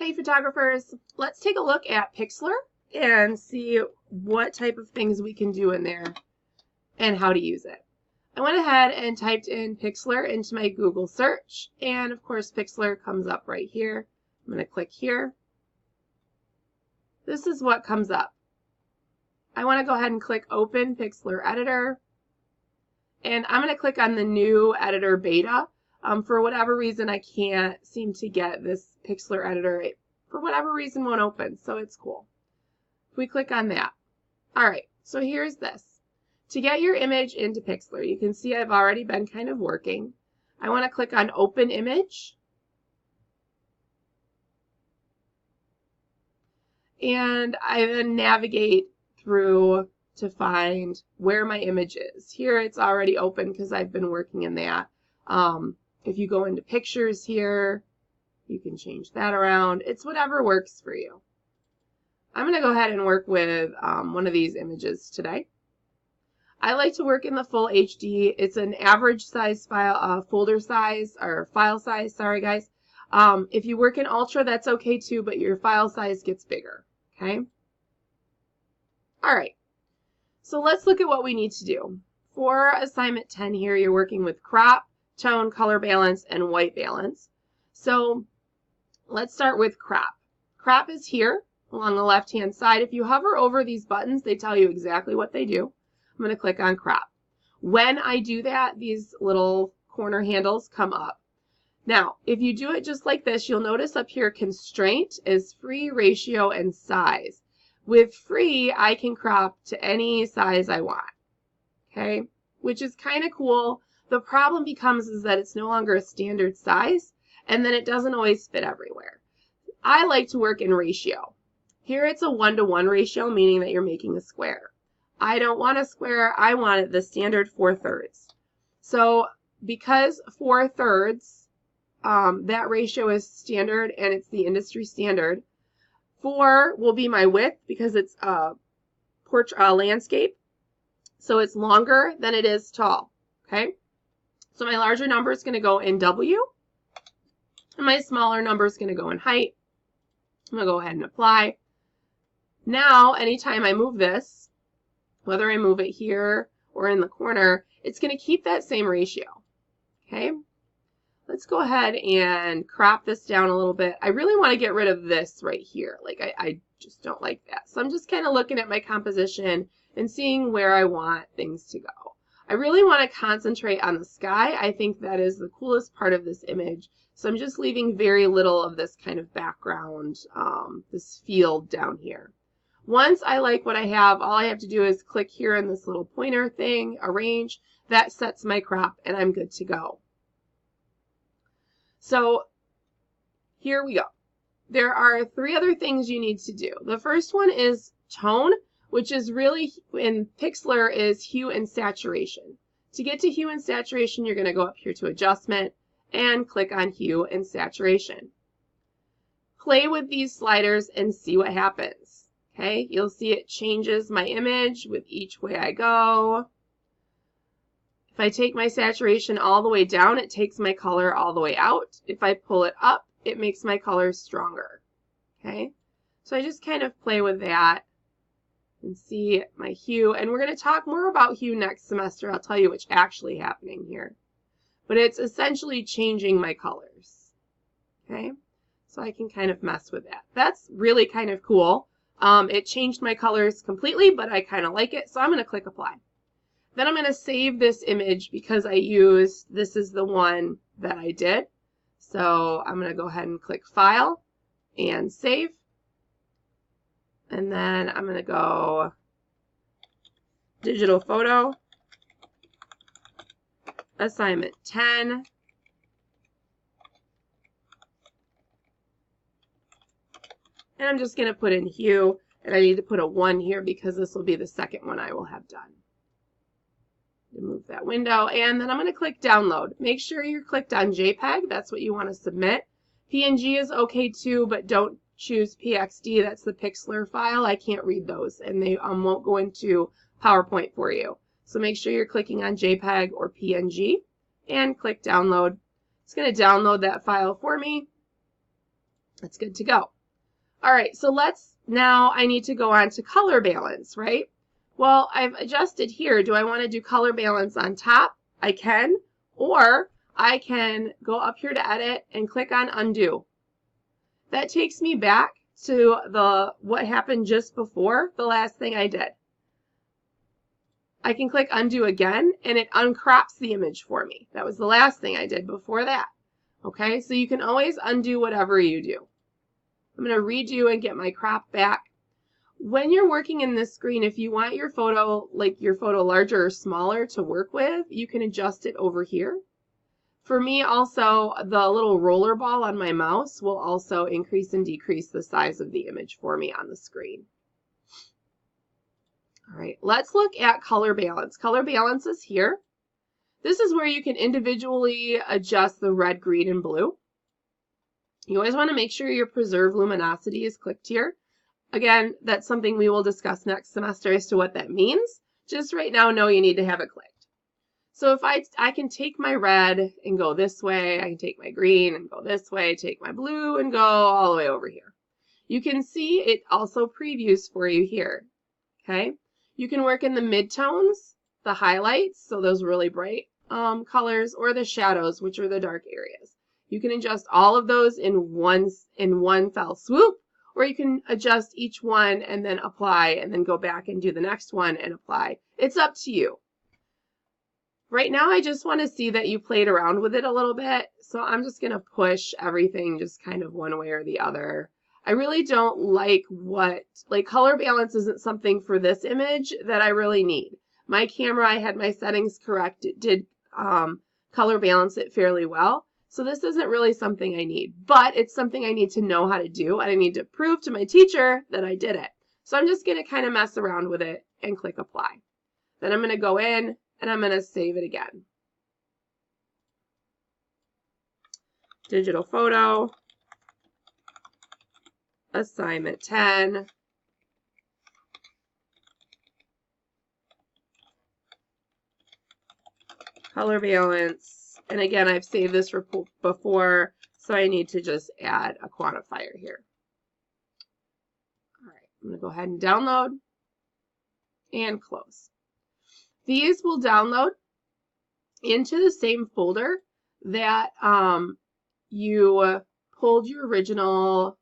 Hey photographers, let's take a look at Pixlr and see what type of things we can do in there and how to use it. I went ahead and typed in Pixlr into my Google search, and of course Pixlr comes up right here. I'm going to click here. This is what comes up. I want to go ahead and click Open Pixlr Editor, and I'm going to click on the new editor beta. For whatever reason, I can't seem to get this Pixlr editor. It, for whatever reason, won't open, so it's cool. If we click on that. All right, so here's this. To get your image into Pixlr, you can see I've already been kind of working. I want to click on Open Image. And I then navigate through to find where my image is. Here it's already open because I've been working in that. If you go into pictures here, you can change that around. It's whatever works for you. I'm going to go ahead and work with one of these images today. I like to work in the full HD. It's an average size file, folder size, or file size, sorry guys. If you work in Ultra, that's okay too, but your file size gets bigger, okay? All right, so let's look at what we need to do. For assignment 10 here, you're working with crop, tone, color balance, and white balance. So let's start with crop. Crop is here along the left-hand side. If you hover over these buttons, they tell you exactly what they do. I'm going to click on crop. When I do that, these little corner handles come up. Now, if you do it just like this, you'll notice up here constraint is free, ratio, and size. With free, I can crop to any size I want, okay, which is kind of cool. The problem becomes is that it's no longer a standard size, and then it doesn't always fit everywhere. I like to work in ratio. Here it's a 1-to-1 ratio, meaning that you're making a square. I don't want a square. I want it the standard 4/3. So because 4/3, that ratio is standard and it's the industry standard. 4 will be my width because it's a landscape. So it's longer than it is tall. Okay. So my larger number is going to go in W, and my smaller number is going to go in height. I'm going to go ahead and apply. Now, anytime I move this, whether I move it here or in the corner, it's going to keep that same ratio. Okay? Let's go ahead and crop this down a little bit. I really want to get rid of this right here. Like, I just don't like that. So I'm just kind of looking at my composition and seeing where I want things to go. I really want to concentrate on the sky. I think that is the coolest part of this image. So I'm just leaving very little of this kind of background, this field down here. Once I like what I have, all I have to do is click here in this little pointer thing, arrange. That sets my crop, and I'm good to go. So here we go. There are 3 other things you need to do. The first one is tone, which is really, in Pixlr, is hue and saturation. To get to hue and saturation, you're going to go up here to adjustment and click on hue and saturation. Play with these sliders and see what happens. Okay, you'll see it changes my image with each way I go. If I take my saturation all the way down, it takes my color all the way out. If I pull it up, it makes my color stronger. Okay, so I just kind of play with that and see my hue. And we're going to talk more about hue next semester. I'll tell you what's actually happening here. But it's essentially changing my colors. Okay, so I can kind of mess with that. That's really kind of cool. It changed my colors completely, but I kind of like it. So I'm going to click apply. Then I'm going to save this image because this is the one that I did. So I'm going to go ahead and click File and Save. And then I'm going to go Digital Photo, Assignment 10. And I'm just going to put in hue, and I need to put a 1 here because this will be the second one I will have done. Remove that window, and then I'm going to click download. Make sure you're clicked on JPEG. That's what you want to submit. PNG is okay too, but don't choose PXD. That's the Pixlr file. I can't read those, and they won't go into PowerPoint for you. So make sure you're clicking on JPEG or PNG and click download. It's going to download that file for me. That's good to go. All right, so now I need to go on to color balance, right? Well, I've adjusted here. Do I want to do color balance on top? I can, or I can go up here to edit and click on undo. That takes me back to what happened just before the last thing I did. I can click undo again and it uncrops the image for me. That was the last thing I did before that. Okay, so you can always undo whatever you do. I'm going to redo and get my crop back. When you're working in this screen, if you want your photo larger or smaller to work with, you can adjust it over here. For me also, the little roller ball on my mouse will also increase and decrease the size of the image for me on the screen. All right, let's look at color balance. Color balance is here. This is where you can individually adjust the red, green, and blue. You always want to make sure your preserve luminosity is clicked here. Again, that's something we will discuss next semester as to what that means. Just right now, know you need to have it clicked. So if I can take my red and go this way, I can take my green and go this way, take my blue and go all the way over here. You can see it also previews for you here, okay? You can work in the midtones, the highlights, so those really bright colors, or the shadows, which are the dark areas. You can adjust all of those in one fell swoop, or you can adjust each one and then apply and then go back and do the next one and apply. It's up to you. Right now, I just want to see that you played around with it a little bit, so I'm just going to push everything just kind of one way or the other. I really don't like color balance isn't something for this image that I really need. My camera, I had my settings correct. It did color balance it fairly well. So this isn't really something I need, but it's something I need to know how to do, and I need to prove to my teacher that I did it. So I'm just going to kind of mess around with it and click apply. Then I'm going to go in and I'm going to save it again. Digital photo, assignment 10. Color balance. And again, I've saved this before, so I need to just add a quantifier here. All right, I'm going to go ahead and download and close. These will download into the same folder that you pulled your original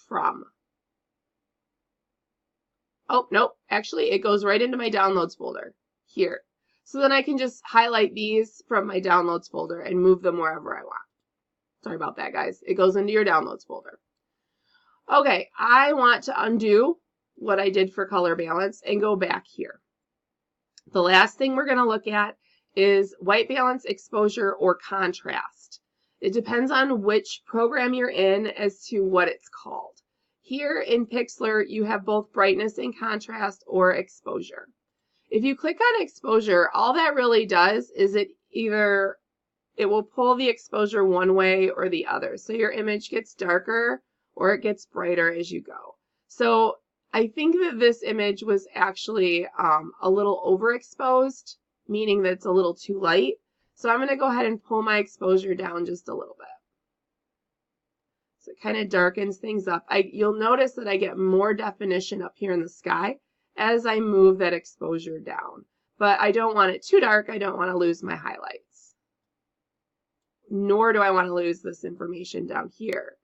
from. Oh, nope. Actually, it goes right into my downloads folder here. So then I can just highlight these from my downloads folder and move them wherever I want. Sorry about that, guys. It goes into your downloads folder. Okay, I want to undo what I did for color balance and go back here. The last thing we're going to look at is white balance, exposure, or contrast. It depends on which program you're in as to what it's called. Here in Pixlr, you have both brightness and contrast or exposure. If you click on exposure, all that really does is it will pull the exposure one way or the other. So your image gets darker or it gets brighter as you go. So I think that this image was actually a little overexposed, meaning that it's a little too light. So I'm going to go ahead and pull my exposure down just a little bit. So it kind of darkens things up. You'll notice that I get more definition up here in the sky as I move that exposure down. But I don't want it too dark. I don't want to lose my highlights. Nor do I want to lose this information down here.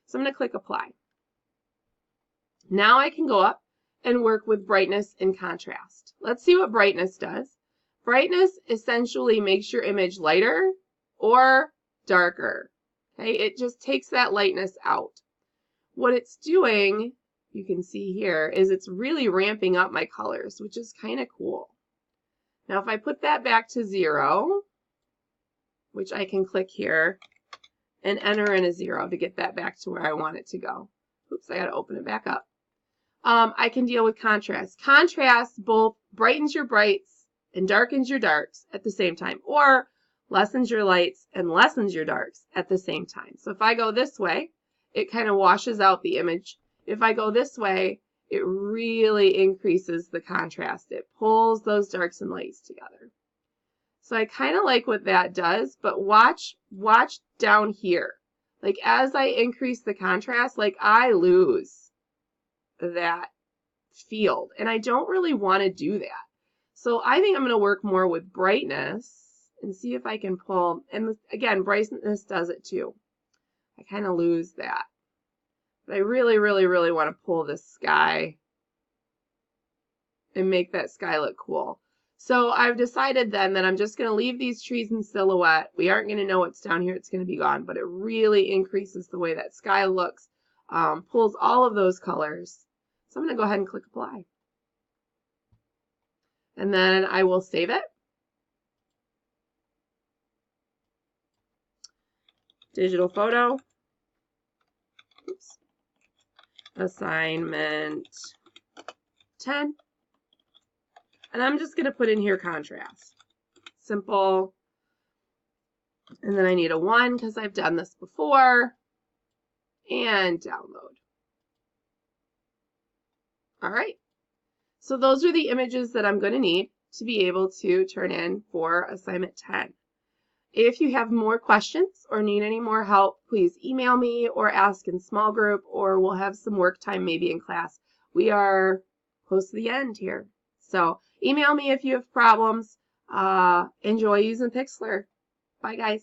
So I'm going to click apply. Now I can go up and work with brightness and contrast. Let's see what brightness does. Brightness essentially makes your image lighter or darker. Okay, it just takes that lightness out. What it's doing, you can see here, is it's really ramping up my colors, which is kind of cool. Now if I put that back to 0, which I can click here and enter in a 0 to get that back to where I want it to go. Oops, I got to open it back up. I can deal with contrast. Contrast both brightens your brights and darkens your darks at the same time, or lessens your lights and lessens your darks at the same time. So if I go this way, it kind of washes out the image. If I go this way, it really increases the contrast. It pulls those darks and lights together. So I kind of like what that does, but watch down here. Like as I increase the contrast, like I lose that field. And I don't really want to do that. So I think I'm going to work more with brightness and see if I can pull, and again, brightness does it too. I kind of lose that. But I really, really, really want to pull this sky and make that sky look cool. So I've decided then that I'm just going to leave these trees in silhouette. We aren't going to know what's down here. It's going to be gone, but it really increases the way that sky looks, pulls all of those colors. So I'm going to go ahead and click apply. And then I will save it. Digital photo. Oops. Assignment 10. And I'm just going to put in here contrast. Simple. And then I need a 1 because I've done this before. And download. All right. So those are the images that I'm going to need to be able to turn in for assignment 10. If you have more questions or need any more help, please email me or ask in small group, or we'll have some work time maybe in class. We are close to the end here. So email me if you have problems. Enjoy using Pixlr. Bye, guys.